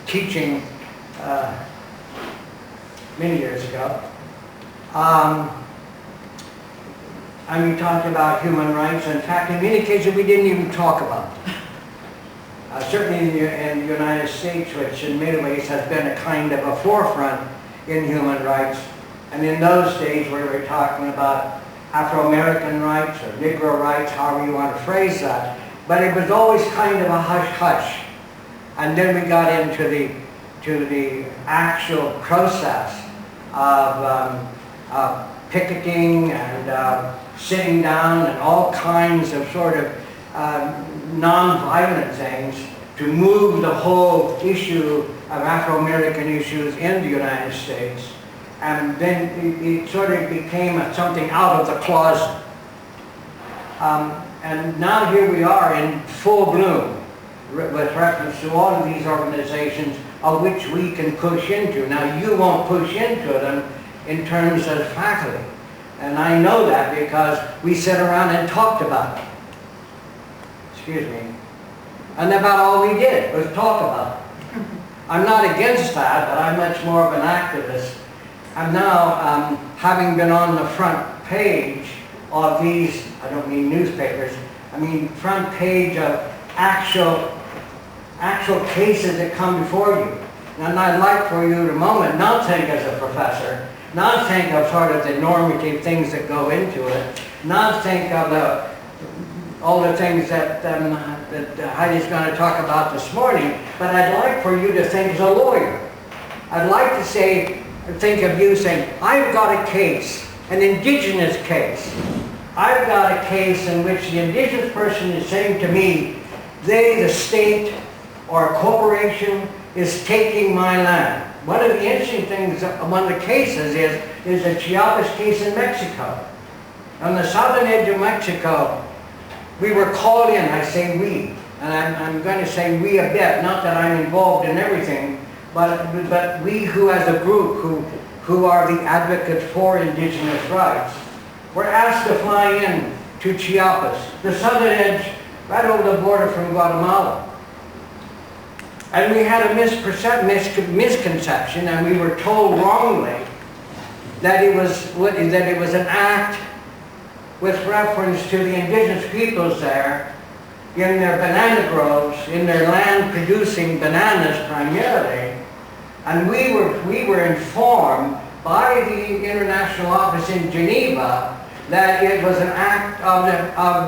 Teaching many years ago. And we talked about human rights. In fact, in many cases we didn't even talk about them. Certainly in the United States, which in many ways has been a kind of a forefront in human rights. And in those days where we were talking about Afro-American rights or Negro rights, however you want to phrase that. But it was always kind of a hush-hush. And then we got into the actual process of picketing and sitting down and all kinds of sort of non-violent things to move the whole issue of Afro-American issues in the United States. And then it sort of became something out of the closet. And now here we are in full bloom with reference to all of these organizations of which we can push into. Now you won't push into them in terms of faculty. And I know that because we sat around and talked about it. Excuse me. And about all we did was talk about it. I'm not against that, but I'm much more of an activist. I'm now, having been on the front page of these, I don't mean newspapers, I mean front page of actual cases that come before you. And I'd like for you to moment not think as a professor, not think of sort of the normative things that go into it, not think of all the things that Heidi's going to talk about this morning, but I'd like for you to think as a lawyer. I'd like to think of you saying, I've got a case, an indigenous case. I've got a case in which the indigenous person is saying to me, they, the state or a corporation, is taking my land. One of the interesting things, one of the cases is the Chiapas case in Mexico. On the southern edge of Mexico, we were called in, I say we, and I'm going to say we a bit, not that I'm involved in everything, but we who as a group who are the advocates for indigenous rights, were asked to fly in to Chiapas, the southern edge, right over the border from Guatemala. And we had a misconception, and we were told wrongly that it was an act with reference to the indigenous peoples there in their banana groves, in their land producing bananas primarily. And we were informed by the International Office in Geneva that it was an act of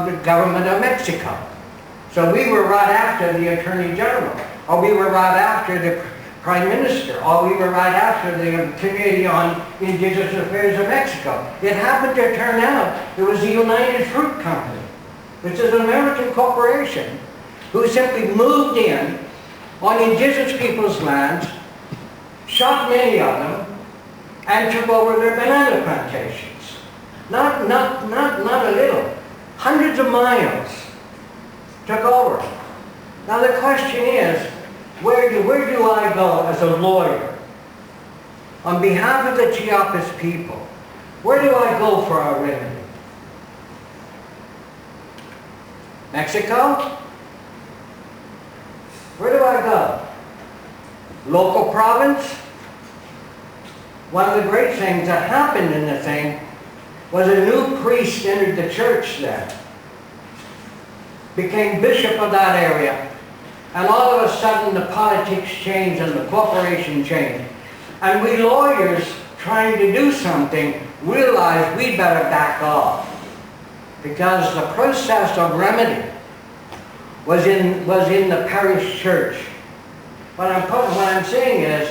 the government of Mexico. So we were right after the Attorney General, or we were right after the Prime Minister, or we were right after the Committee on Indigenous Affairs of Mexico. It happened to turn out it was the United Fruit Company, which is an American corporation, who simply moved in on indigenous people's lands, shot many of them, and took over their banana plantations. Not a little. Hundreds of miles took over. Now the question is, where do I go as a lawyer on behalf of the Chiapas people? Where do I go for our remedy? Mexico? Where do I go? Local province? One of the great things that happened in the thing was a new priest entered the church there, became bishop of that area, and all of a sudden the politics changed and the corporation changed. And we lawyers trying to do something realized we better back off, because the process of remedy was in the parish church. What I'm saying is,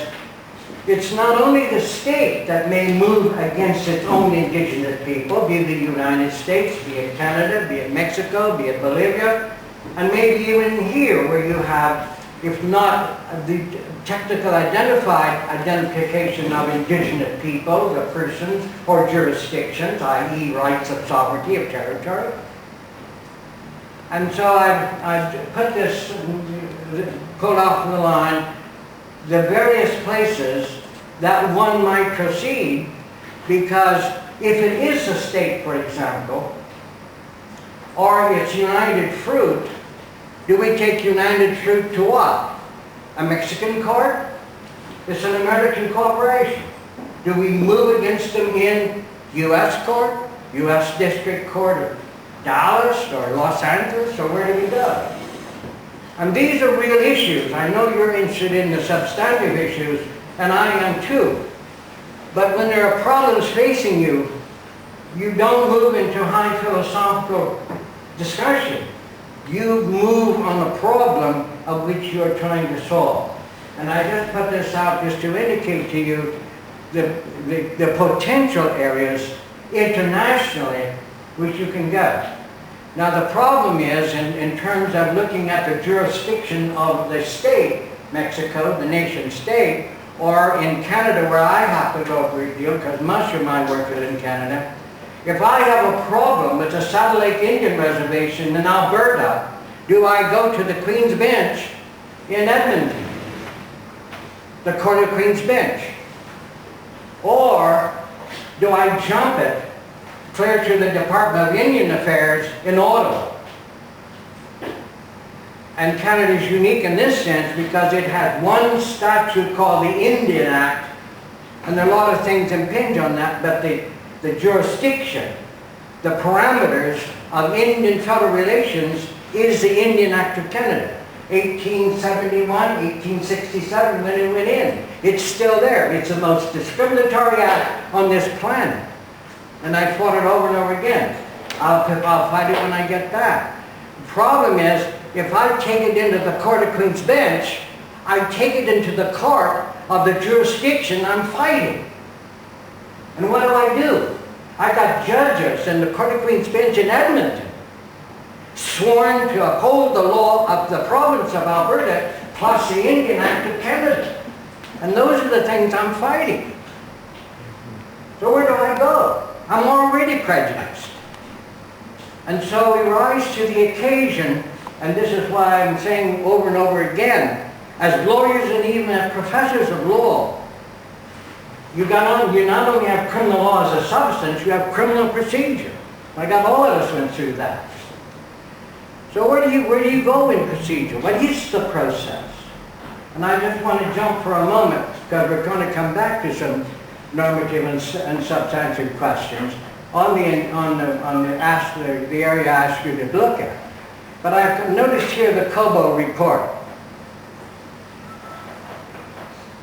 it's not only the state that may move against its own indigenous people, be it the United States, be it Canada, be it Mexico, be it Bolivia, and maybe even here where you have, if not the technical identification of indigenous people, the persons or jurisdictions, i.e. rights of sovereignty of territory. And so I've pulled off the line the various places that one might proceed, because if it is a state, for example, or it's United Fruit, Do we take United Fruit to what? A Mexican court? It's an American corporation. Do we move against them in U.S. court, U.S. District Court of Dallas or Los Angeles, or where do we go? And these are real issues. I know you're interested in the substantive issues, and I am too. But when there are problems facing you, you don't move into high philosophical discussion. You move on the problem of which you're trying to solve. And I just put this out just to indicate to you the potential areas internationally which you can go. Now the problem is, in terms of looking at the jurisdiction of the state, Mexico, the nation state, or in Canada where I have to go a great deal because much of my work is in Canada, if I have a problem with a satellite Indian reservation in Alberta, do I go to the Queen's Bench in Edmonton? The Court of Queen's Bench? Or do I jump it clear to the Department of Indian Affairs in Ottawa? And Canada is unique in this sense because it has one statute called the Indian Act, and there are a lot of things impinge on that, but the jurisdiction, the parameters of Indian federal relations is the Indian Act of Canada. 1871, 1867 when it went in. It's still there. It's the most discriminatory act on this planet. And I fought it over and over again. I'll fight it when I get back. The problem is, if I take it into the Court of Queen's Bench, I take it into the court of the jurisdiction I'm fighting. And what do? I got judges in the Court of Queen's Bench in Edmonton sworn to uphold the law of the province of Alberta plus the Indian Act of Canada. And those are the things I'm fighting. So where do I go? I'm already prejudiced. And so we rise to the occasion, and this is why I'm saying over and over again, as lawyers and even as professors of law, you not only have criminal law as a substance, you have criminal procedure. Like all of us went through that. So where do you go in procedure? What is the process? And I just want to jump for a moment, because we're going to come back to some normative and substantive questions on the area I asked you to look at. But I've noticed here the Cobo report.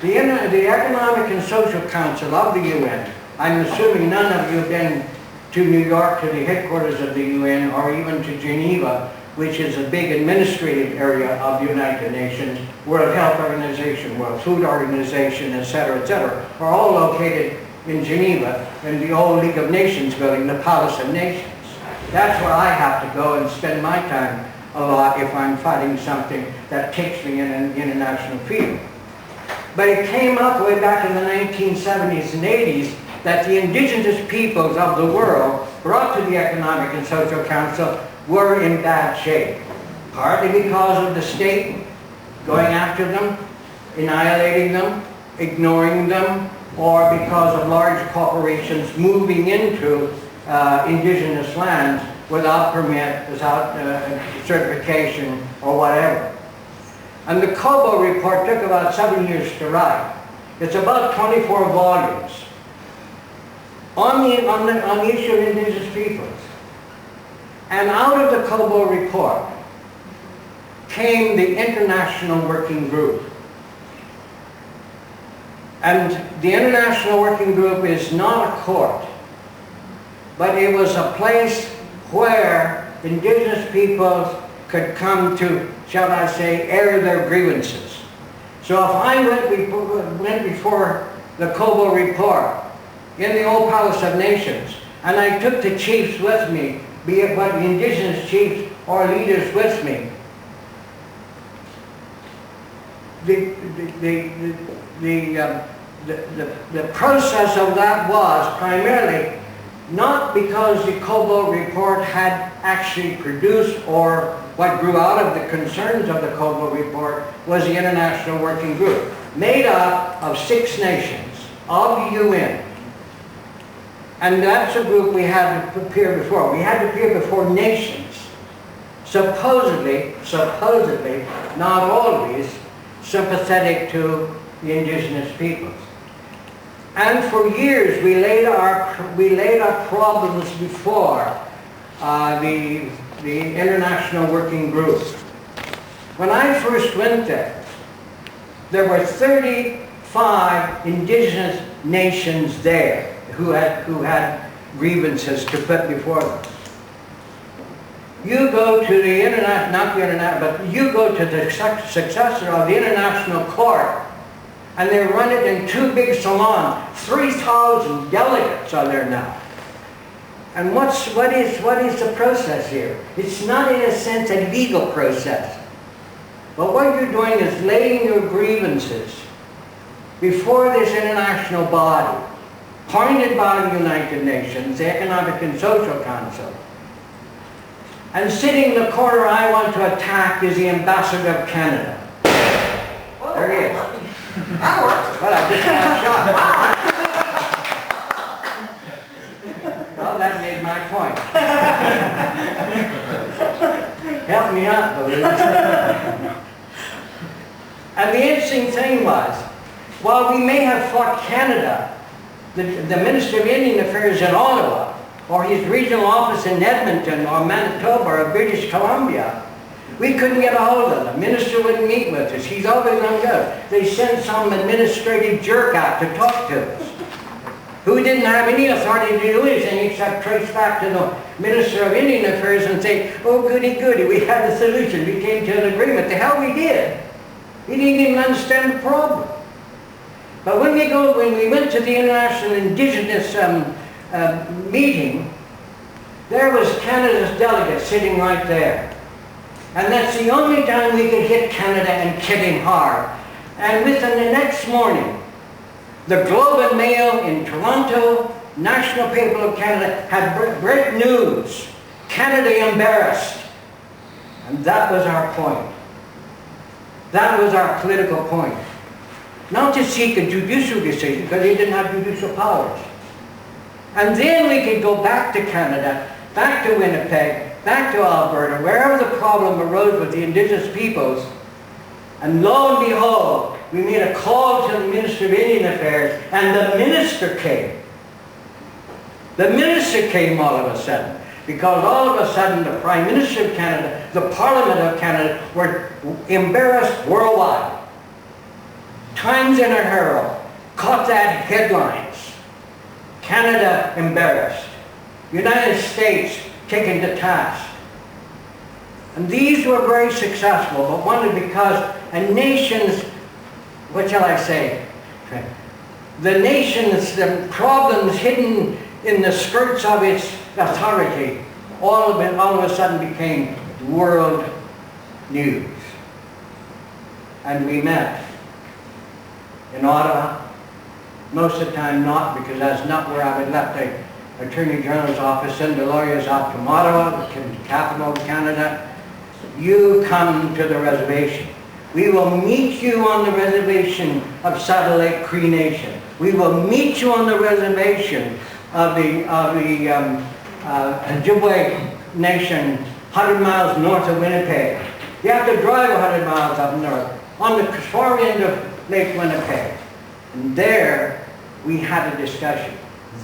The Economic and Social Council of the UN, I'm assuming none of you have been to New York, to the headquarters of the UN, or even to Geneva, which is a big administrative area of the United Nations, World Health Organization, World Food Organization, etc., are all located in Geneva in the old League of Nations building, the Palace of Nations. That's where I have to go and spend my time a lot if I'm fighting something that takes me in an international field. But it came up way back in the 1970s and 80s that the indigenous peoples of the world brought to the Economic and Social Council were in bad shape. Partly because of the state going after them, annihilating them, ignoring them, or because of large corporations moving into indigenous lands without permit, without certification, or whatever. And the Cobo report took about 7 years to write. It's about 24 volumes on the issue of indigenous peoples. And out of the Cobo report came the International Working Group. And the International Working Group is not a court, but it was a place where indigenous peoples could come to, shall I say, air their grievances. So if I went before the Cobo report in the old Palace of Nations, and I took the chiefs with me, be it what the indigenous chiefs or leaders with me, the process of that was primarily not because the Cobo report had actually produced, or what grew out of the concerns of the Cobo report was the International Working Group, made up of 6 nations of the UN. And that's a group we had to appear before. We had to appear before nations. supposedly, not always, sympathetic to the indigenous peoples. And for years we laid our problems before the International Working Group. When I first went there were 35 indigenous nations there who had grievances to put before them. You go to the you go to the successor of the International Court, and they run it in 2 big salons. 3,000 delegates are there now. And what is the process here? It's not, in a sense, a legal process. But what you're doing is laying your grievances before this international body, appointed by the United Nations, the Economic and Social Council. And sitting in the corner I want to attack is the Ambassador of Canada. Well, there he is. That worked. Well, I just got shot. Well, that made my point. Help me out, Louise. And the interesting thing was, while we may have fought Canada, the Minister of Indian Affairs in Ottawa, or his regional office in Edmonton, or Manitoba, or British Columbia, we couldn't get a hold of them. The minister wouldn't meet with us. He's always on go. They sent some administrative jerk out to talk to us, who didn't have any authority to do anything except trace back to the Minister of Indian Affairs and say, oh, goody, goody, we had a solution. We came to an agreement. The hell we did. He didn't even understand the problem. But when we went to the International Indigenous meeting, there was Canada's delegate sitting right there. And that's the only time we could hit Canada and hit him hard. And within the next morning, the Globe and Mail in Toronto, National Paper of Canada, had great news. Canada embarrassed. And that was our point. That was our political point. Not to seek a judicial decision, because they didn't have judicial powers. And then we could go back to Canada, back to Winnipeg, back to Alberta, wherever the problem arose with the indigenous peoples, and lo and behold, we made a call to the Minister of Indian Affairs, and the minister came. The minister came all of a sudden, because all of a sudden the Prime Minister of Canada, the Parliament of Canada, were embarrassed worldwide. Times and a Herald caught that headlines. Canada embarrassed. United States taken to task. And these were very successful, but one because a nation's, what shall I say, the nation's problems hidden in the skirts of its authority, all of a sudden became world news. And we met in Ottawa, most of the time not, because that's not where I would let the Attorney General's office send the lawyers out from Ottawa, the capital of Canada. You come to the reservation. We will meet you on the reservation of Satellite Cree Nation. We will meet you on the reservation of the Ojibwe Nation, 100 miles north of Winnipeg. You have to drive 100 miles up north, on the far end of Lake Winnipeg. And there we had a discussion.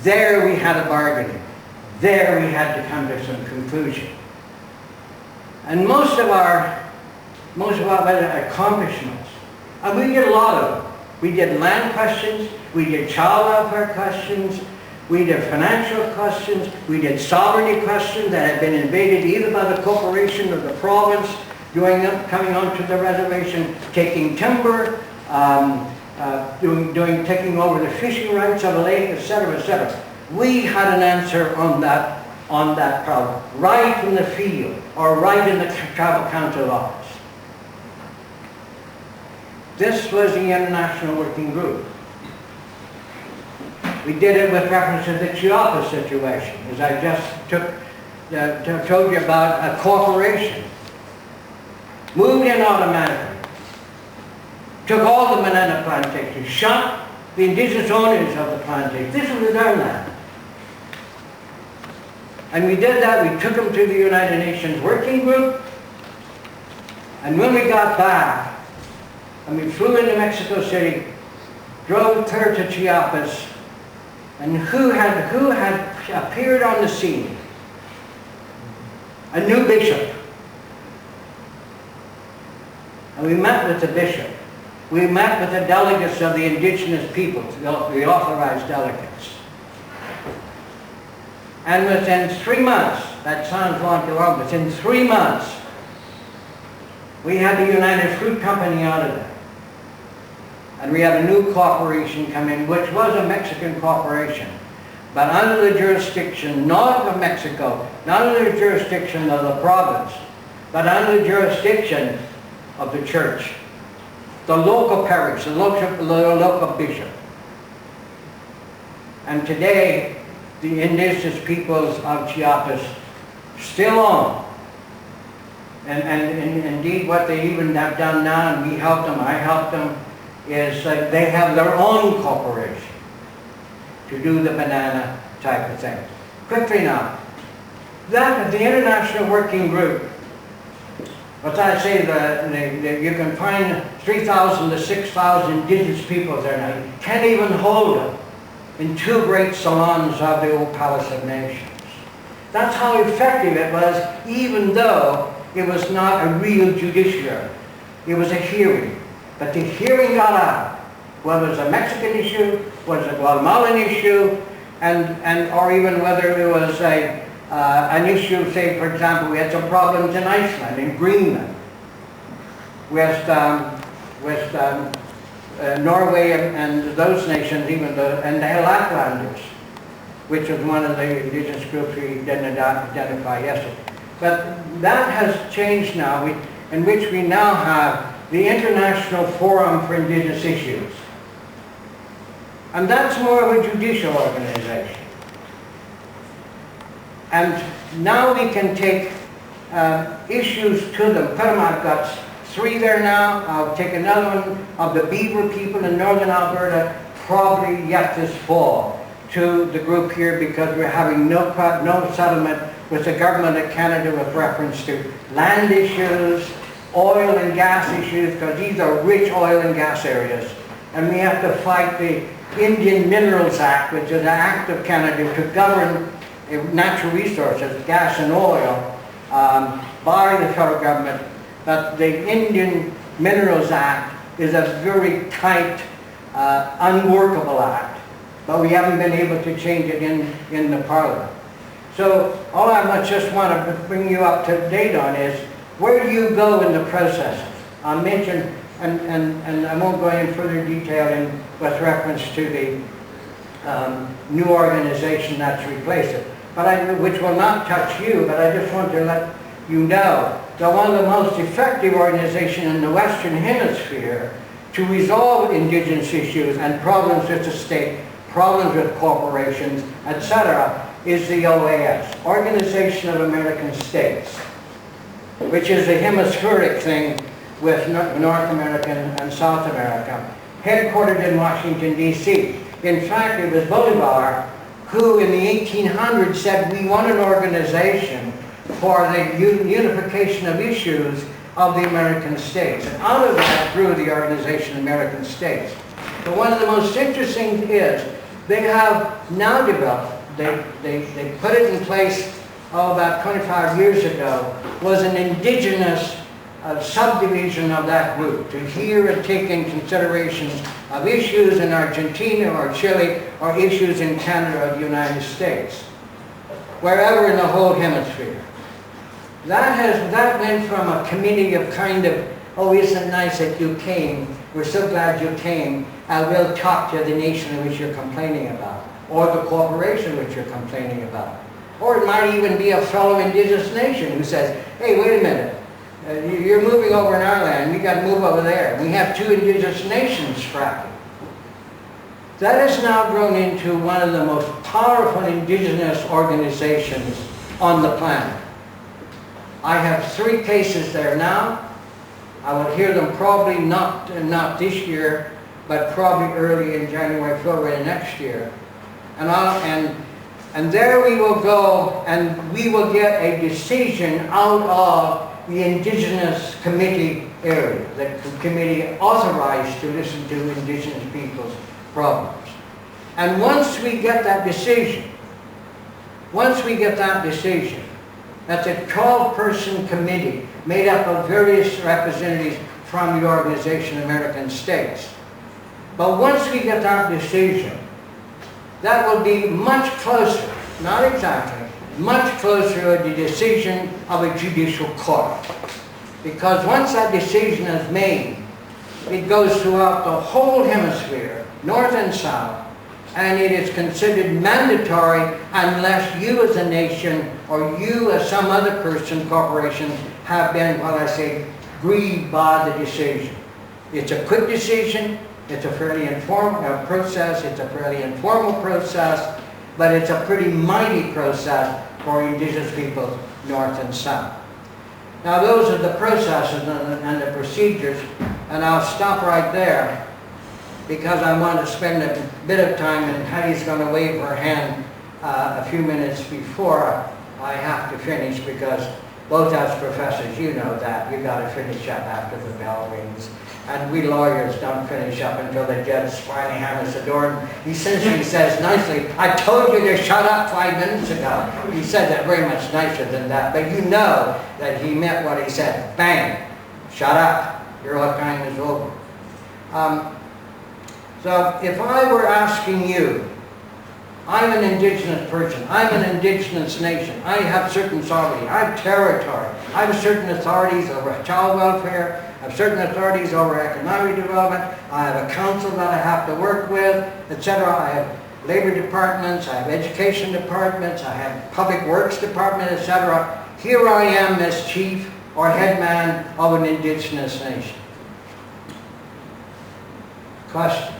There we had a bargaining. There we had to come to some conclusion. And most of our accomplishments, and we did a lot of them. We did land questions, we did child welfare questions, we did financial questions, we did sovereignty questions that had been invaded either by the corporation or the province, coming onto the reservation, taking timber, taking over the fishing rights of the lake, etc., etc. We had an answer on that problem, right in the field, or right in the tribal council office. This was the International Working Group. We did it with reference to the Chiapas situation, as I just told you about a corporation. Moved in automatically. Took all the banana plantations, shot the indigenous owners of the plantations. This was our land. And we did that. We took them to the United Nations Working Group. And when we got back, and we flew into Mexico City, drove clear to Chiapas, and who had appeared on the scene? A new bishop. And we met with the bishop. We met with the delegates of the indigenous peoples, the authorized delegates. And within 3 months, that sounds long too long, within 3 months, we had the United Fruit Company out of there. And we had a new corporation come in, which was a Mexican corporation, but under the jurisdiction not of Mexico, not under the jurisdiction of the province, but under the jurisdiction of the church, the local parish, the local bishop. And today, the indigenous peoples of Chiapas still own. And indeed what they even have done now, and we helped them, I helped them, is that they have their own corporation to do the banana type of thing. Quickly now, that the International Working Group, what I say, you can find 3,000 to 6,000 indigenous people there now. You can't even hold them in 2 great salons of the old Palace of Nations. That's how effective it was, even though it was not a real judiciary. It was a hearing. But the hearing got out. Whether it was a Mexican issue, whether it was a Guatemalan issue, or even whether it was an issue, say, for example, we had some problems in Iceland, in Greenland, with Norway and those nations, and the Laplanders, which was one of the indigenous groups we didn't identify yesterday. But that has changed now, in which we now have the International Forum for Indigenous Issues. And that's more of a judicial organization. And now we can take issues to them. Put them, I've got 3 there now. I'll take another one of the Beaver people in northern Alberta, probably yet this fall, to the group here, because we're having no settlement with the government of Canada with reference to land issues, oil and gas issues, because these are rich oil and gas areas. And we have to fight the Indian Minerals Act, which is an act of Canada to govern natural resources, gas and oil, by the federal government. But the Indian Minerals Act is a very tight, unworkable act. But we haven't been able to change it in the Parliament. So all I just want to bring you up to date on is, where do you go in the processes? I'll mention, and I won't go in further detail with reference to the new organization that's replaced it, which will not touch you, but I just want to let you know that one of the most effective organizations in the Western Hemisphere to resolve indigenous issues and problems with the state, problems with corporations, etc., is the OAS, Organization of American States, which is a hemispheric thing with North America and South America, headquartered in Washington, D.C. In fact, it was Bolivar who in the 1800s said we want an organization for the unification of issues of the American states. And out of that grew the Organization of American States. But one of the most interesting is they have now developed, they put it in place about 25 years ago, was an indigenous subdivision of that group to hear and take in consideration of issues in Argentina or Chile or issues in Canada or the United States, wherever in the whole hemisphere. That went from a committee of kind of, oh, isn't it nice that you came, we're so glad you came, we'll talk to the nation which you're complaining about, or the corporation which you're complaining about. Or it might even be a fellow indigenous nation who says, hey, wait a minute, you're moving over in our land, we got to move over there. We have 2 indigenous nations fracking. That has now grown into one of the most powerful indigenous organizations on the planet. I have 3 cases there now. I will hear them probably not this year, but probably early in January, February next year. And there we will go, and we will get a decision out of the Indigenous Committee area, the committee authorized to listen to Indigenous people's problems. And once we get that decision, that's a 12-person committee made up of various representatives from the organization American States. But once we get that decision, that will be much closer, not exactly, much closer to the decision of a judicial court. Because once that decision is made, it goes throughout the whole hemisphere, north and south, and it is considered mandatory unless you as a nation or you as some other person, corporation, have been, well, I say, grieved by the decision. It's a quick decision, it's a fairly informal process, but it's a pretty mighty process for Indigenous peoples north and south. Now those are the processes and the procedures, and I'll stop right there because I want to spend a bit of time, and Hattie's going to wave her hand a few minutes before I have to finish, because both as professors, you know that, you've got to finish up after the bell rings. And we lawyers don't finish up until the judge finally hammers the door. And he essentially says nicely, I told you to shut up 5 minutes ago. He said that very much nicer than that, but you know that he meant what he said. Bang, shut up, your time is over. So if I were asking you, I'm an Indigenous person, I'm an Indigenous nation, I have certain sovereignty, I have territory, I have certain authorities over child welfare, I have certain authorities over economic development, I have a council that I have to work with, etc. I have labor departments, I have education departments, I have public works department, etc. Here I am as chief or head man of an Indigenous nation. Question.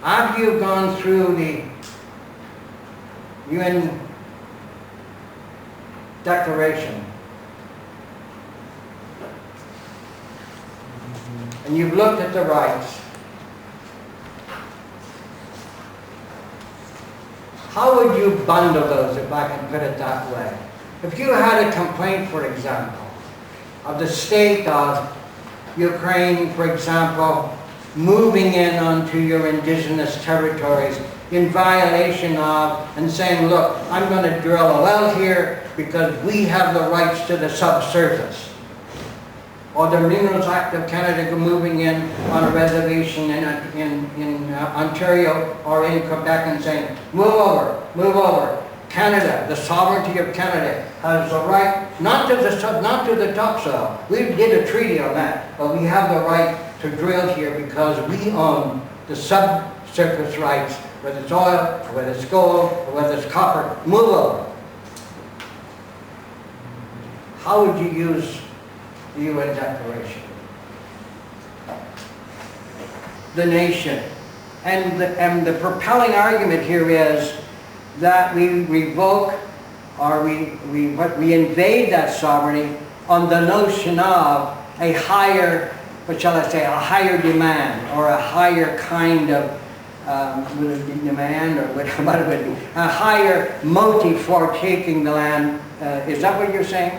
After you've gone through the UN Declaration, and you've looked at the rights, how would you bundle those, if I can put it that way? If you had a complaint, for example, of the state of Ukraine, for example, moving in onto your Indigenous territories in violation of, and saying, look, I'm going to drill a well here because we have the rights to the subsurface. Or the Minerals Act of Canada moving in on a reservation in Ontario or in Quebec and saying, move over, move over. Canada, the sovereignty of Canada, has the right, not to the topsoil. We did a treaty on that, but we have the right to drill here because we own the subsurface rights, whether it's oil, or whether it's gold, or whether it's copper. Move over. How would you use the UN Declaration? The nation. And the propelling argument here is that we revoke or we invade that sovereignty on the notion of a higher, what shall I say, a higher demand or a higher kind of demand, or what it would be, a higher motive for taking the land. Is that what you're saying?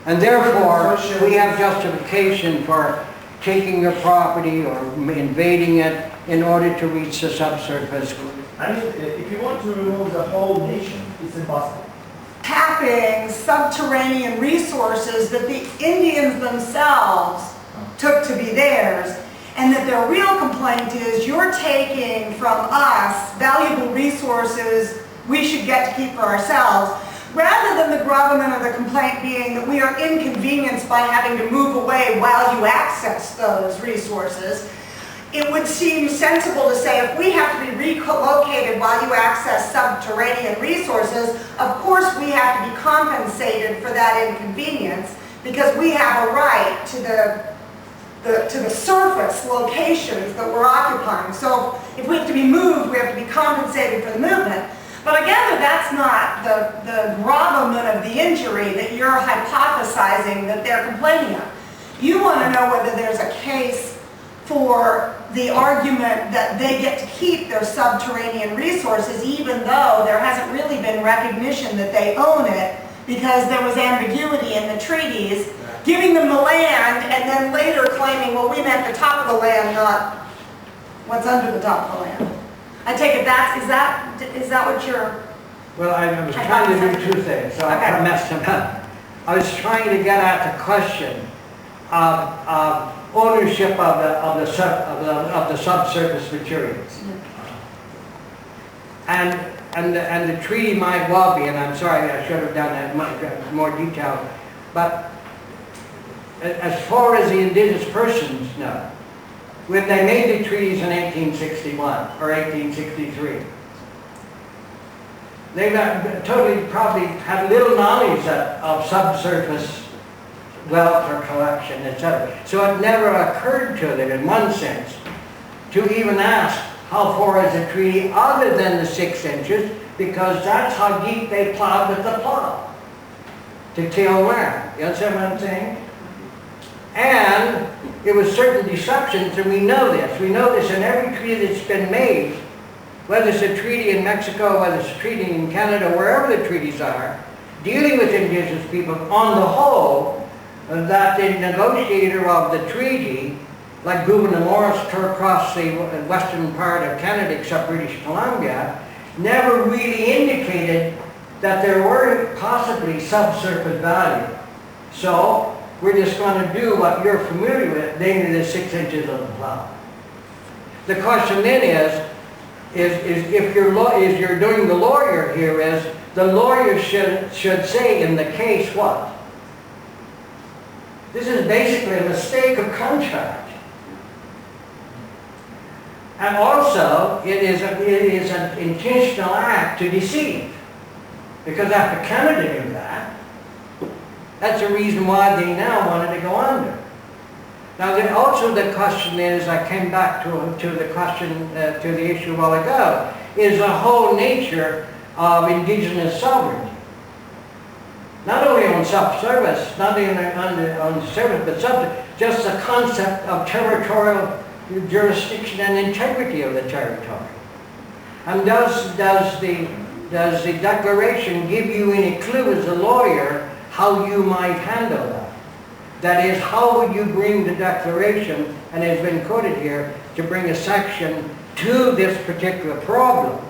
And therefore, we have justification for taking your property or invading it in order to reach the subsurface. I mean, if you want to remove the whole nation, it's impossible. Tapping subterranean resources that the Indians themselves took to be theirs, and that their real complaint is you're taking from us valuable resources we should get to keep for ourselves, rather than the gravamen of the complaint being that we are inconvenienced by having to move away while you access those resources. It would seem sensible to say if we have to be relocated while you access subterranean resources, of course we have to be compensated for that inconvenience because we have a right to the surface locations that we're occupying. So if we have to be moved, we have to be compensated for the movement. But I gather that's not the gravamen of the injury that you're hypothesizing that they're complaining of. You want to know whether there's a case for the argument that they get to keep their subterranean resources even though there hasn't really been recognition that they own it because there was ambiguity in the treaties, giving them the land and then later claiming, well, we meant the top of the land, not what's under the top of the land. I take it is that what you're... Well, I was trying to do two things, so I messed them up. I was trying to get at the question of ownership of the subsurface materials. And the treaty might well be, and I'm sorry, I should have done that much more detailed, but as far as the indigenous persons know, when they made the treaties in 1861 or 1863, they totally probably had little knowledge of subsurface wealth or collection, etc. So it never occurred to them, in one sense, to even ask how far is the treaty other than the 6 inches, because that's how deep they plowed with the plow to till land. You understand what I'm saying? And it was certain deceptions, and we know this. We know this in every treaty that's been made, whether it's a treaty in Mexico, whether it's a treaty in Canada, wherever the treaties are, dealing with indigenous people on the whole, that the negotiator of the treaty, like Gouverneur Morris across the western part of Canada, except British Columbia, never really indicated that there were possibly subsurface value. So we're just going to do what you're familiar with, namely the 6 inches of the plow. The question then is if you're doing the lawyer here, is the lawyer should say in the case what? This is basically a mistake of contract. And also, it is an intentional act to deceive. Because after Canada knew that, that's the reason why they now wanted to go under. Now, also the question is, I came back to the question, to the issue a while ago, is the whole nature of indigenous sovereignty. Not only on subsurface, not only on surface, but just the concept of territorial jurisdiction and integrity of the territory. And does the declaration give you any clue as a lawyer how you might handle that? That is, how would you bring the declaration, and it has been quoted here, to bring a section to this particular problem?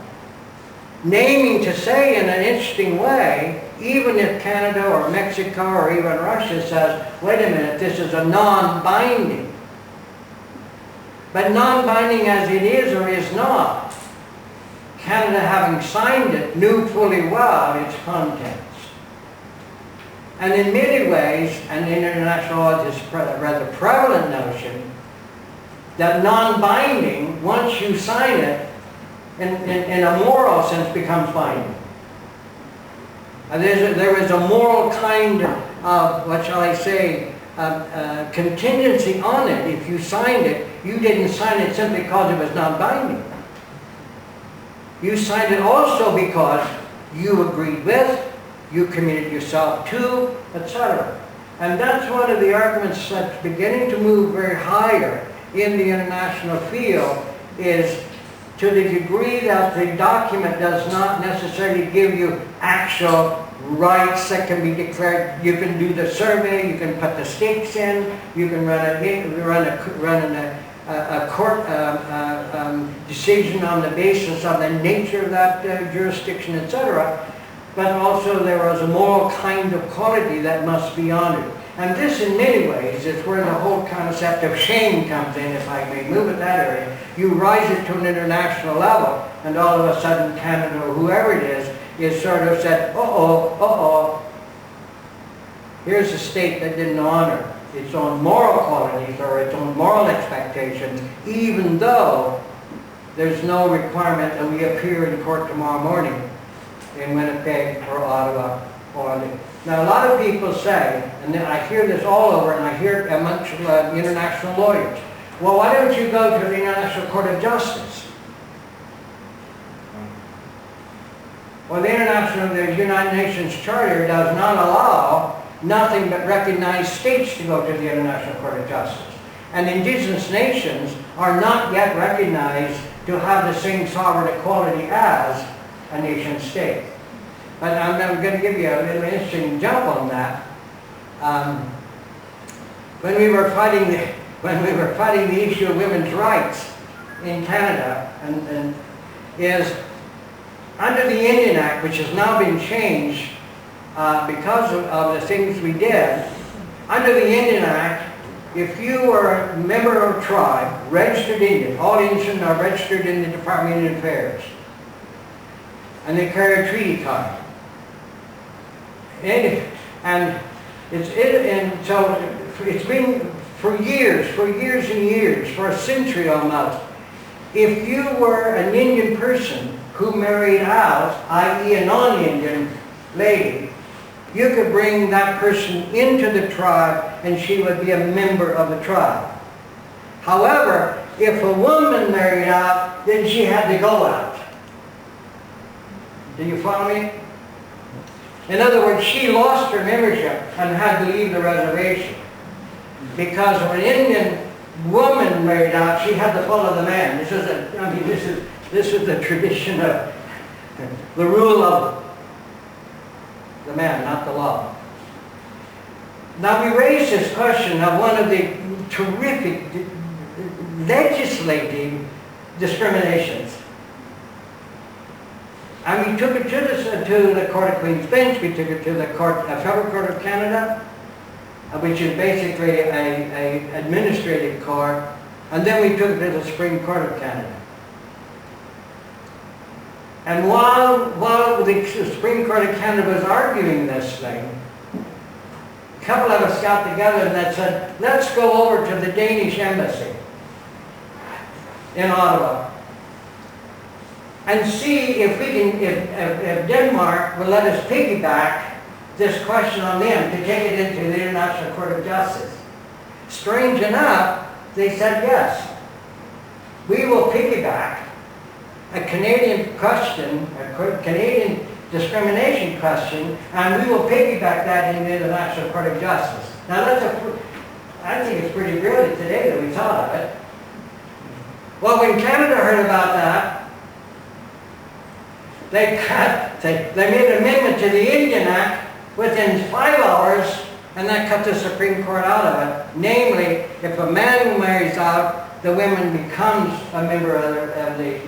Naming to say in an interesting way, even if Canada or Mexico or even Russia says, wait a minute, this is a non-binding. But non-binding as it is or is not, Canada, having signed it, knew fully well its contents. And in many ways, and in international law, this is a rather prevalent notion, that non-binding, once you sign it, in a moral sense becomes binding. There is a moral kind of, what shall I say, contingency on it. If you signed it, you didn't sign it simply because it was non-binding. You signed it also because you agreed with, you committed yourself to, etc. And that's one of the arguments that's beginning to move very higher in the international field, is to the degree that the document does not necessarily give you actual rights that can be declared. You can do the survey, you can put the stakes in, you can run a court decision on the basis of the nature of that jurisdiction, etc. But also there is a moral kind of quality that must be honored. And this in many ways is where the whole concept of shame comes in, if I may move at that area. You rise it to an international level, and all of a sudden Canada or whoever it is sort of said, here's a state that didn't honor its own moral qualities or its own moral expectations, even though there's no requirement that we appear in court tomorrow morning in Winnipeg or Ottawa or now, a lot of people say, and I hear this all over, and I hear it amongst international lawyers, well, why don't you go to the International Court of Justice? Well, the United Nations Charter does not allow nothing but recognized states to go to the International Court of Justice. And indigenous nations are not yet recognized to have the same sovereign equality as a nation state. But I'm going to give you a little interesting jump on that. When we were fighting the issue of women's rights in Canada, and is under the Indian Act, which has now been changed because of the things we did. Under the Indian Act, if you were a member of a tribe, registered Indian, all Indians are registered in the Department of Indian Affairs, and they carry a treaty card. And so it's been for years and years, for a century almost. If you were an Indian person who married out, i.e. a non-Indian lady, you could bring that person into the tribe and she would be a member of the tribe. However, if a woman married out, then she had to go out. Do you follow me? In other words, she lost her membership and had to leave the reservation. Because when an Indian woman married out, she had to follow the man. This is the tradition of the rule of the man, not the law. Now we raised this question of one of the terrific legislative discriminations. And we took it to the Court of Queen's Bench, we took it to the Federal Court of Canada, which is basically an administrative court, and then we took it to the Supreme Court of Canada. And while the Supreme Court of Canada was arguing this thing, a couple of us got together and said, let's go over to the Danish embassy in Ottawa and see if we can, if Denmark will let us piggyback this question on them to take it into the International Court of Justice. Strange enough, they said yes. We will piggyback a Canadian question, a Canadian discrimination question, and we will piggyback that into the International Court of Justice. Now I think it's pretty brilliant today that we thought of it. Well, when Canada heard about that, they made an amendment to the Indian Act within 5 hours, and that cut the Supreme Court out of it. Namely, if a man marries out, the woman becomes a member of the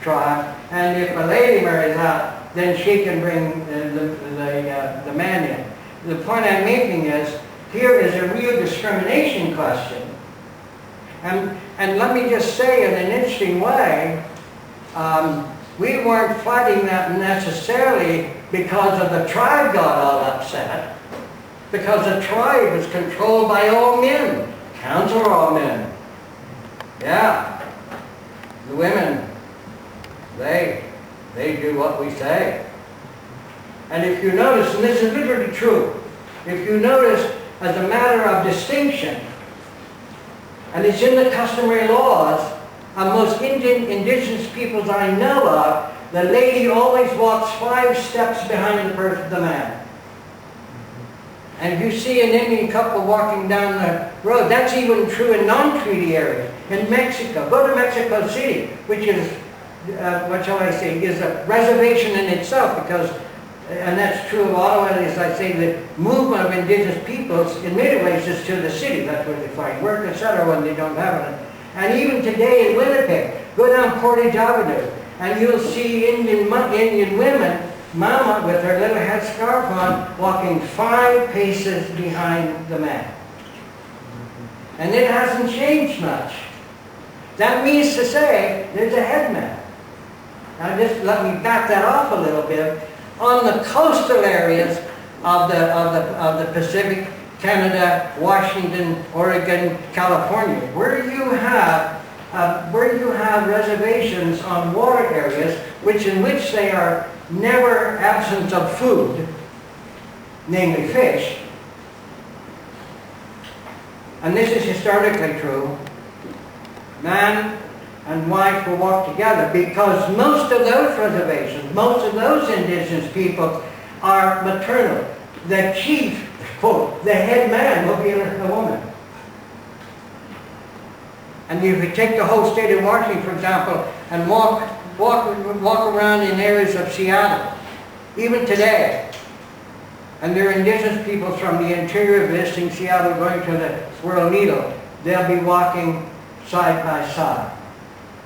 tribe, and if a lady marries out, then she can bring the man in. The point I'm making is, here is a real discrimination question. And let me just say in an interesting way, we weren't fighting that necessarily because of the tribe got all upset, because the tribe was controlled by all men. Counts are all men. Yeah. The women, they do what we say. And if you notice, and this is literally true, if you notice, as a matter of distinction, and it's in the customary laws of most indigenous peoples I know of, the lady always walks 5 steps behind the man. And if you see an Indian couple walking down the road, that's even true in non-treaty areas. In Mexico, go to Mexico City, which is, what shall I say, is a reservation in itself, because, and that's true of Ottawa, as I say, the movement of indigenous peoples in many ways is to the city. That's where they find work, etc., when they don't have it. And even today in Winnipeg, go down Portage Avenue, and you'll see Indian women, mama with her little headscarf on, walking 5 paces behind the man. And it hasn't changed much. That means to say, there's a headman. Now just let me back that off a little bit. On the coastal areas of the Pacific, Canada, Washington, Oregon, California, where you have reservations on water areas, in which they are never absent of food, namely fish, and this is historically true, man and wife will walk together, because most of those reservations, most of those indigenous people are maternal. The chief, quote, the head man will be a woman. And if you take the whole state of Washington, for example, and walk walk around in areas of Seattle, even today. And there are indigenous peoples from the interior visiting Seattle going to the World Needle. They'll be walking side by side.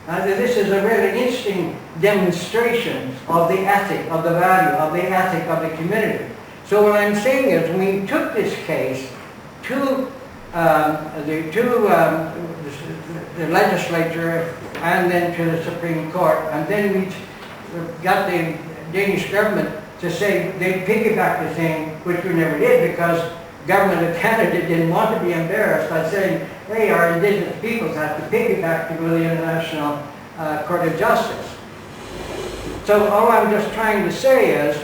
Now, this is a really interesting demonstration of the ethic, of the value, of the ethic of the community. So what I'm saying is, when we took this case to the legislature and then to the Supreme Court, and then we got the Danish government to say they piggybacked the thing, which we never did because government of Canada didn't want to be embarrassed by saying, hey, our indigenous peoples have to piggyback to go to the International Court of Justice. So all I'm just trying to say is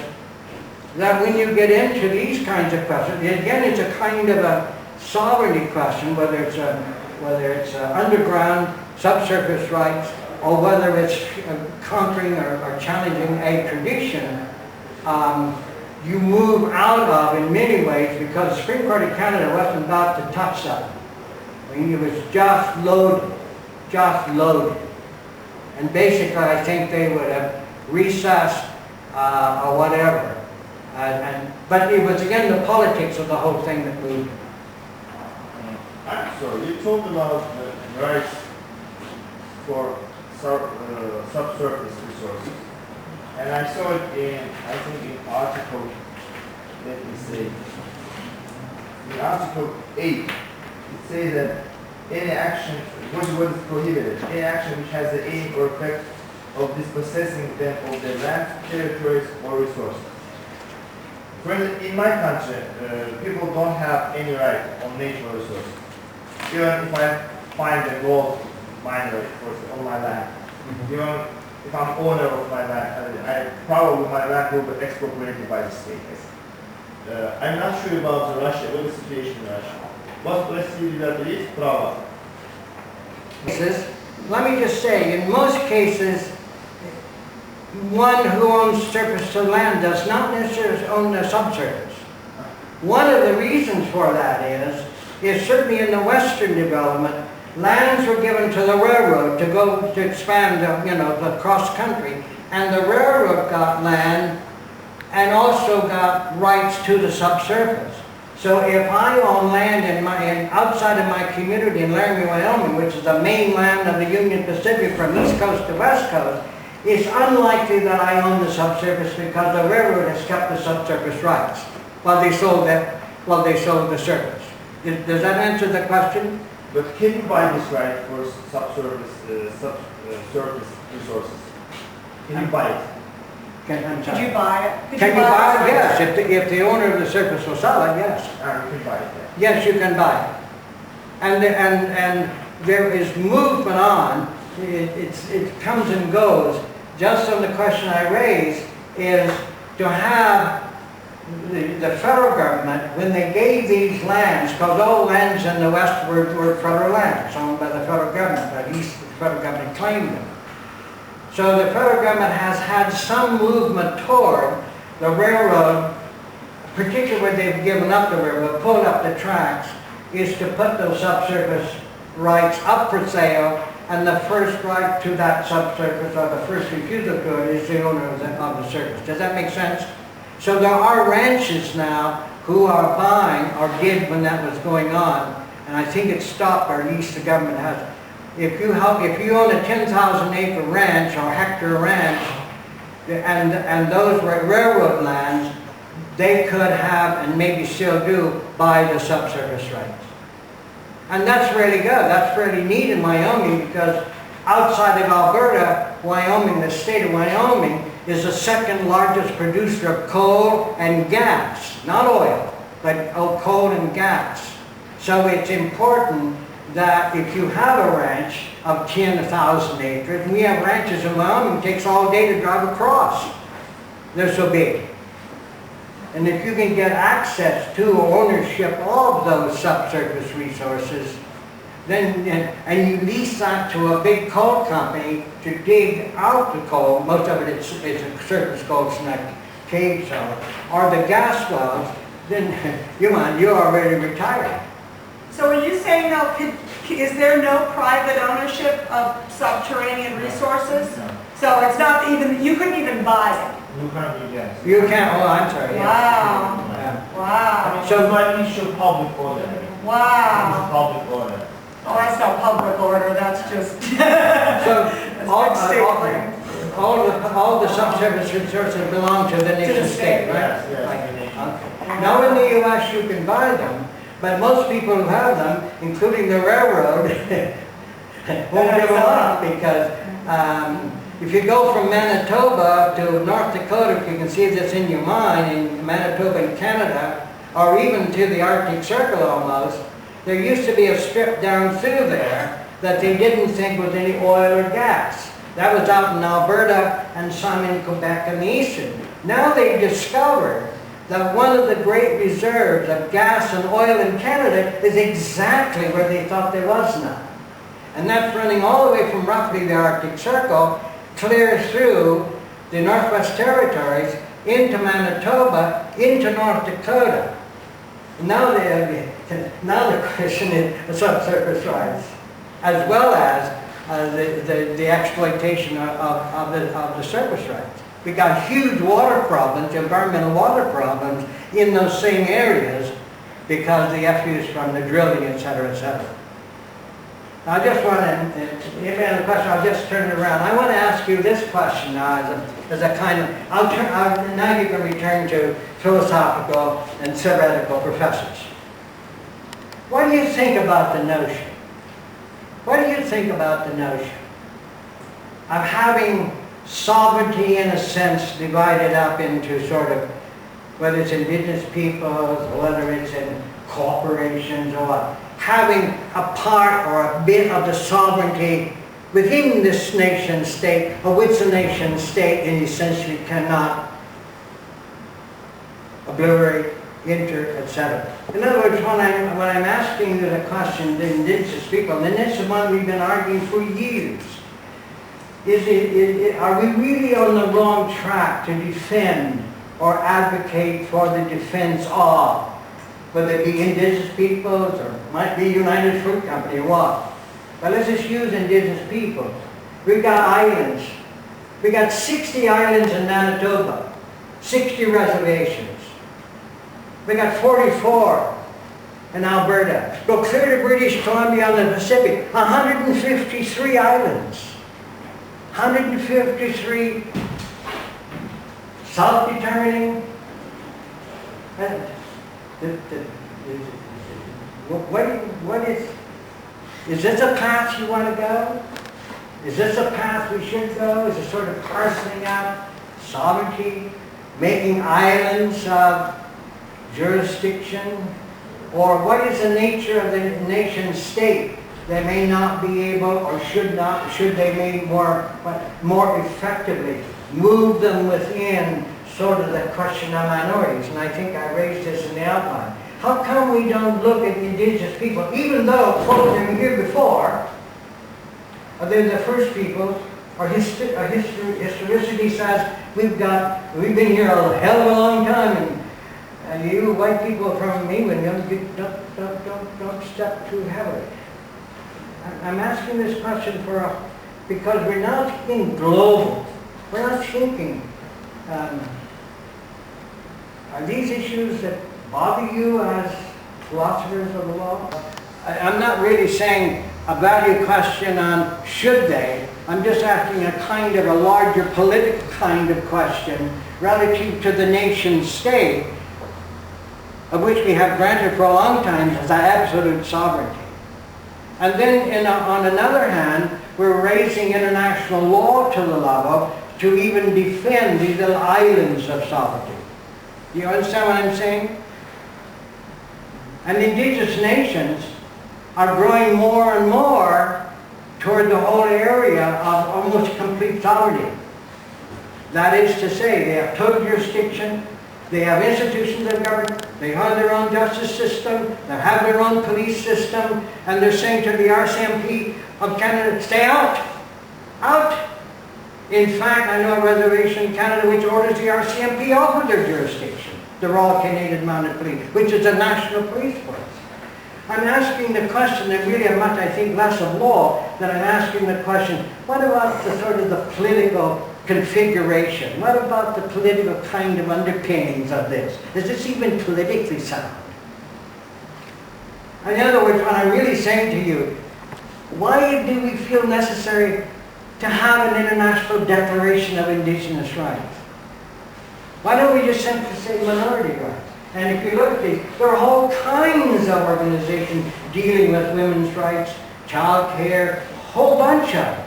that when you get into these kinds of questions, again, it's a kind of a sovereignty question, whether it's underground, subsurface rights, or whether it's conquering or challenging a tradition. You move out of in many ways because the Supreme Court of Canada wasn't about to touch that. I mean, it was just loaded. And basically, I think they would have recessed or whatever. But it was again the politics of the whole thing that moved. So you talked about the rights for subsurface resources. And I saw it in, I think in article, let me say, in article 8, it says that any action, what is prohibited, any action which has the aim or effect of dispossessing them of their land, territories, or resources. For instance, in my country, people don't have any right on natural resources. Even if I find a gold miner on my land, even if I'm owner of my land, probably my land will be expropriated by the state. I'm not sure about Russia, what is the situation in Russia. What that is, probably. Let me just say, in most cases, one who owns surface to land does not necessarily own the subsurface. One of the reasons for that is certainly in the Western development, lands were given to the railroad to go to expand, across country, and the railroad got land and also got rights to the subsurface. So if I own land outside of my community in Laramie, Wyoming, which is the main land of the Union Pacific from East Coast to West Coast, it's unlikely that I own the subsurface because the railroad has kept the subsurface rights while they sold the surface. Does that answer the question? But can you buy this right for subsurface resources? Can you buy it? Could you buy it? Can you buy it? Yes. If the owner of the surface will sell it, yes. You can buy it. Yes, you can buy it. And there is movement on. It comes and goes. Just on the question I raised is to have the federal government, when they gave these lands, because all lands in the West were federal lands owned by the federal government, at least the federal government claimed them. So the federal government has had some movement toward the railroad, particularly when they've given up the railroad, pulled up the tracks, is to put those subsurface rights up for sale, and the first right to that subsurface, or the first refusal to it, is the owner of the surface. Does that make sense? So there are ranches now who are buying, or did when that was going on, and I think it's stopped, or at least the government has. If you own a 10,000-acre ranch or hectare ranch, and those were railroad lands, they could have, and maybe still do, buy the subsurface rights. And that's really good. That's really neat in Wyoming, because outside of Alberta, Wyoming, the state of Wyoming, is the second largest producer of coal and gas. Not oil, but coal and gas. So it's important that if you have a ranch of 10,000 acres, and we have ranches in Wyoming, it takes all day to drive across. They're so big. And if you can get access to ownership of those subsurface resources, then, and you lease that to a big coal company to dig out the coal, most of it is surface coal, it's not cave zone, or the gas wells, then you're already retired. So are you saying though, is there no private ownership of subterranean resources? No. So it's not even, you couldn't even buy it. You can't, yes. You can't, oh, I'm sorry, yeah. Wow. Yeah. I Wow. mean, so my issue public order. Wow. Public order. Oh, that's not public order, that's just. So, That's all, big state claim. all the subsurface resources belong to the nation state, right? Yes, yes, Right. the nation. Okay. Now in the US you can buy them, but most people who have them, including the railroad, won't give them up because if you go from Manitoba to North Dakota, if you can see this in your mind, in Manitoba and Canada, or even to the Arctic Circle almost, there used to be a strip down through there that they didn't think was any oil or gas. That was out in Alberta and some in Quebec and the eastern. Now they've discovered that one of the great reserves of gas and oil in Canada is exactly where they thought there was none. And that's running all the way from roughly the Arctic Circle, clear through the Northwest Territories, into Manitoba, into North Dakota. Now the question is the subsurface rights, as well as the exploitation of the surface rights. We got huge water problems, environmental water problems in those same areas because the effluent from the drilling, et cetera, et cetera. Now, I just want to, if you have a question, I'll just turn it around. I want to ask you this question now as a kind of, now you can return to philosophical and theoretical professors. What do you think about the notion? What do you think about the notion of having sovereignty in a sense divided up into sort of, whether it's indigenous peoples, or whether it's in corporations or what, having a part or a bit of the sovereignty within this nation state, of which the nation state in essentially cannot obliterate, enter, etc. In other words, when I'm asking you the question, the indigenous people, and this is one we've been arguing for years, are we really on the wrong track to defend or advocate for the defense of, whether it be indigenous peoples or might be United Fruit Company or what? But let's just use indigenous peoples. We've got islands. We've got 60 islands in Manitoba, 60 reservations. We got 44 in Alberta. Go clear to British Columbia on the Pacific, 153 islands. 153 self-determining. What is this a path you want to go? Is this a path we should go? Is it sort of parceling out sovereignty, making islands of jurisdiction? Or what is the nature of the nation state that may not be able or should they make more effectively move them within sort of the question of minorities? And I think I raised this in the outline. How come we don't look at the indigenous people, even though folks that were here before, they're the first people, or historicity says we've been here a hell of a long time, and you white people from England, don't step too heavily. I'm asking this question because we're now thinking global. We're not thinking, are these issues that bother you as philosophers of the law? I'm not really saying a value question on should they. I'm just asking a kind of a larger political kind of question relative to the nation state, of which we have granted for a long time as absolute sovereignty. And then on another hand, we're raising international law to the level to even defend these little islands of sovereignty. Do you understand what I'm saying? And indigenous nations are growing more and more toward the whole area of almost complete sovereignty. That is to say, they have total jurisdiction, they have institutions of government, they have their own justice system, they have their own police system, and they're saying to the RCMP of Canada, stay out! Out! In fact, I know a reservation in Canada which orders the RCMP off of their jurisdiction, the Royal Canadian Mounted Police, which is a national police force. I'm asking the question that really are much, I think, less of law, than I'm asking the question, what about the sort of the political configuration? What about the political kind of underpinnings of this? Is this even politically sound? In other words, what I'm really saying to you, why do we feel necessary to have an international declaration of indigenous rights? Why don't we just simply say minority rights? And if you look at these, there are all kinds of organizations dealing with women's rights, child care, a whole bunch of them.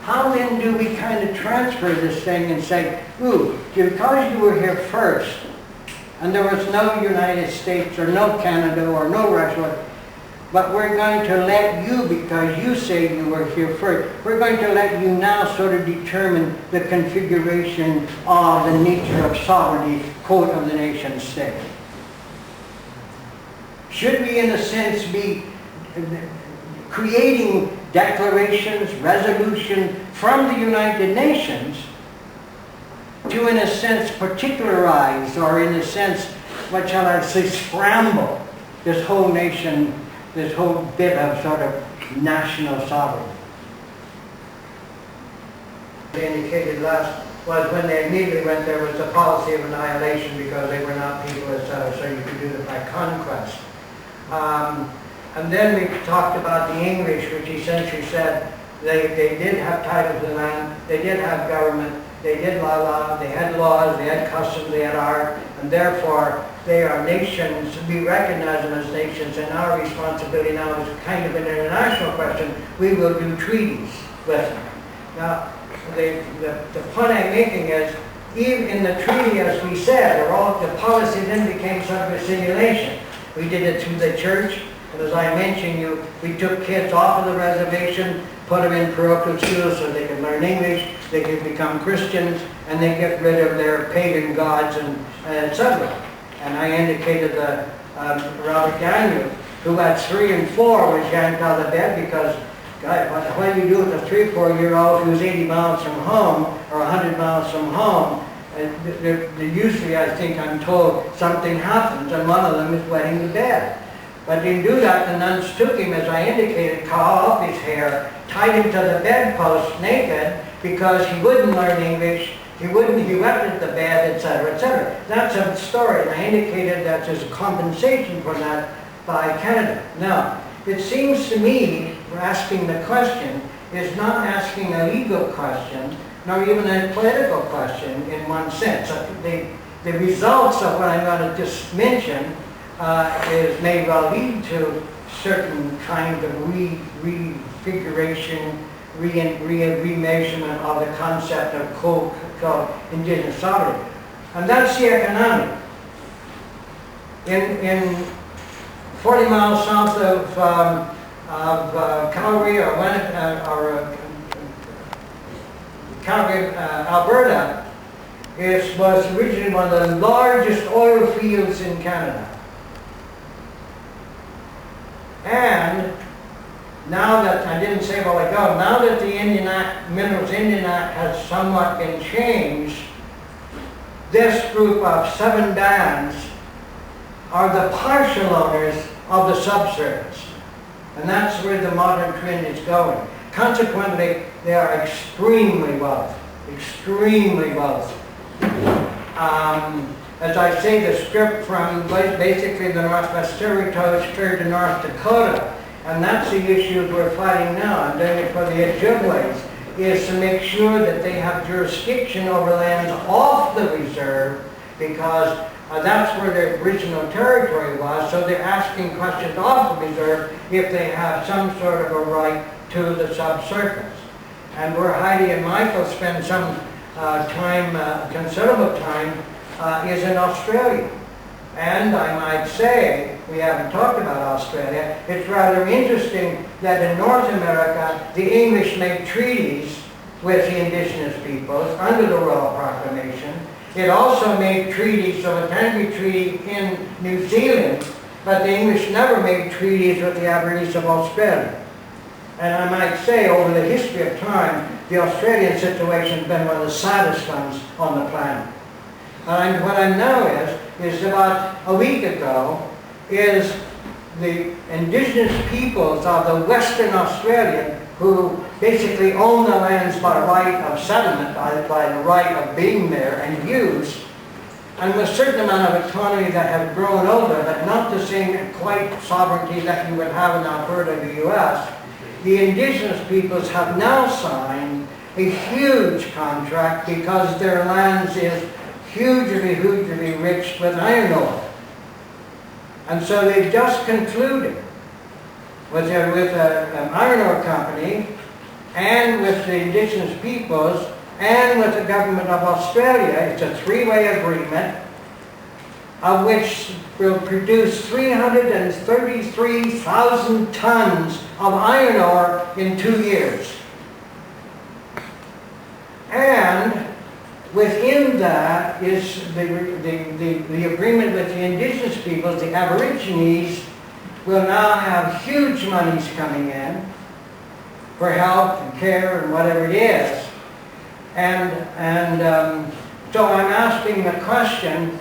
How then do we kind of transfer this thing and say, ooh, because you were here first, and there was no United States or no Canada or no Russia, but we're going to let you, because you say you were here first, we're going to let you now sort of determine the configuration of the nature of sovereignty, quote, of the nation state. Should we, in a sense, be creating declarations, resolution from the United Nations to, in a sense, particularize, or in a sense, what shall I say, scramble this whole nation, this whole bit of sort of national sovereignty? They indicated last was when they immediately went, there was a policy of annihilation because they were not people, etc., so you could do it by conquest. And then we talked about the English, which essentially said they did have title to the land, they did have government, they did law, they had laws, they had customs, they had art, and therefore they are nations. We recognize them as nations, and our responsibility now is kind of an international question. We will do treaties with them. Now, the point I'm making is, even in the treaty, as we said, the policy then became sort of a simulation. We did it through the church, and as I mentioned, we took kids off of the reservation, put them in parochial schools so they could learn English, they could become Christians, and they get rid of their pagan gods and etc. And I indicated that Robert Daniel, who at 3 and 4 was yanked out of bed because, God, what do you do with a 3 or 4-year-old who's 80 miles from home or 100 miles from home? Usually, I think I'm told, something happens, and one of them is wetting the bed. But they do that, the nuns took him, as I indicated, cut off his hair, tied him to the bedpost naked because he wouldn't learn English, he wetted the bed, etc., etc. That's a story, and I indicated that there's a compensation for that by Canada. Now, it seems to me, for asking the question, is not asking a legal question, nor even a political question in one sense. The results of what I'm going to just mention may well lead to certain kind of refiguration, remeasurement of the concept of called indigenous sovereignty. And that's the economic. In 40 miles south of Calgary Calgary, Alberta, it was originally one of the largest oil fields in Canada. And now that, I didn't say a while ago, now that the Minerals Indian Act has somewhat been changed, this group of 7 bands are the partial owners of the subsurface. And that's where the modern trend is going. Consequently, they are extremely wealthy, extremely wealthy. As I say, the script from basically the Northwest Territories clear to North Dakota, and that's the issue we're fighting now. I'm doing it for the Ojibways, is to make sure that they have jurisdiction over lands off the reserve, because that's where their original territory was, so they're asking questions off the reserve if they have some sort of a right to the subsurface. And where Heidi and Michael spend some considerable time, is in Australia. And I might say, we haven't talked about Australia, it's rather interesting that in North America, the English made treaties with the indigenous peoples under the Royal Proclamation. It also made treaties, so the Tangi Treaty in New Zealand, but the English never made treaties with the Aborigines of Australia. And I might say, over the history of time, the Australian situation has been one of the saddest ones on the planet. And what I know is about a week ago, is the indigenous peoples of the Western Australia, who basically own the lands by right of settlement, by the right of being there and use, and with a certain amount of autonomy that have grown over, but not the same quite sovereignty that you would have in Alberta, the U.S., the indigenous peoples have now signed a huge contract because their lands is hugely rich with iron ore. And so they've just concluded with an iron ore company and with the indigenous peoples and with the government of Australia. It's a three-way agreement of which will produce 333,000 tons of iron ore in 2 years. And within that is the agreement with the indigenous peoples. The Aborigines will now have huge monies coming in for health and care and whatever it is. So I'm asking the question,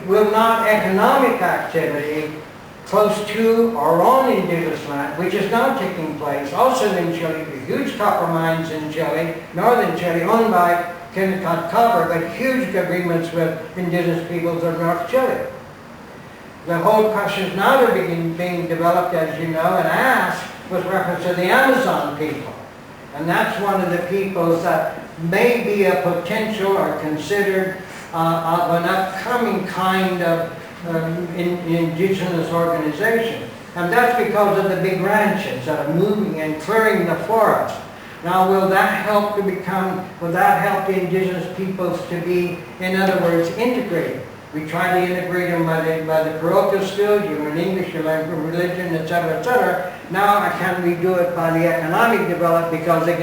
will not economic activity close to or on indigenous land, which is now taking place, also in Chile, the huge copper mines in Chile, northern Chile, owned by Kennecott Copper, but huge agreements with indigenous peoples of North Chile. The whole questions now are being developed, as you know, and asked with reference to the Amazon people. And that's one of the peoples that may be a potential or considered of an upcoming kind of indigenous organization. And that's because of the big ranches that are moving and clearing the forest. Now, will that help the indigenous peoples to be, in other words, integrated? We try to integrate them by the parochial skills. You learn English, you learn religion, etc., etc. Now, can we do it by the economic development because they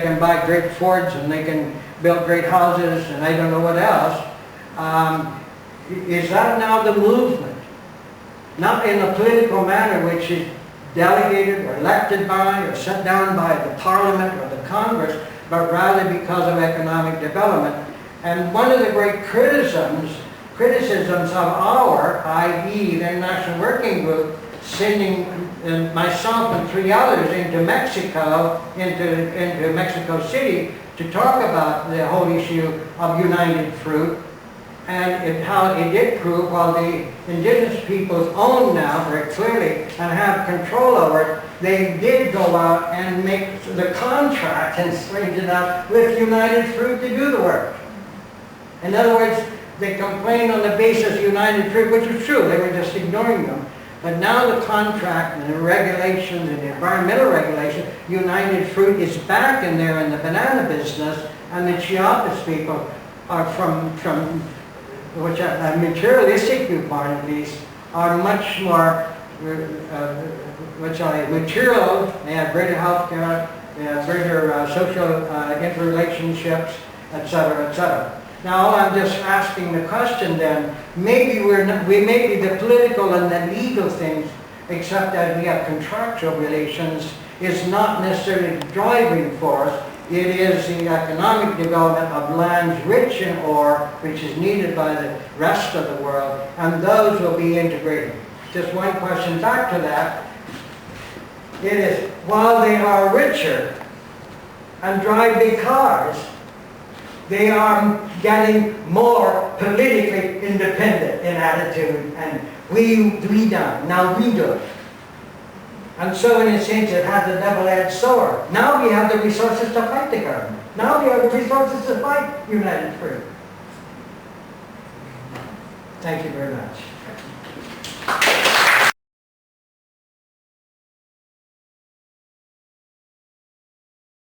can buy great Fords and they can build great houses and I don't know what else. Is that now the movement? Not in a political manner which is delegated or elected by or set down by the Parliament or the Congress, but rather because of economic development. And one of the great criticisms of our, i.e. the International Working Group, sending myself and 3 others into Mexico, into Mexico City, to talk about the whole issue of United Fruit, and how it did prove, while the indigenous peoples own now very clearly and have control over it, they did go out and make the contract, and strange enough, with United Fruit to do the work. In other words, they complained on the basis of United Fruit, which was true, they were just ignoring them. But now the contract and the regulations and the environmental regulation, United Fruit is back in there in the banana business, and the Chiapas people are from which a materialistic viewpoint at least, are much more material. They have greater health care, they have greater social interrelationships, etc., etc. Now, I'm just asking the question then, maybe maybe the political and the legal things, except that we have contractual relations, is not necessarily the driving force. It is the economic development of lands rich in ore, which is needed by the rest of the world, and those will be integrated. Just one question back to that. It is, while they are richer and drive big cars, they are getting more politically independent in attitude, and we done, now we do it. And so in a sense it has a double-edged sword. Now we have the resources to fight the government. Now we have the resources to fight United Fruit. Thank you very much.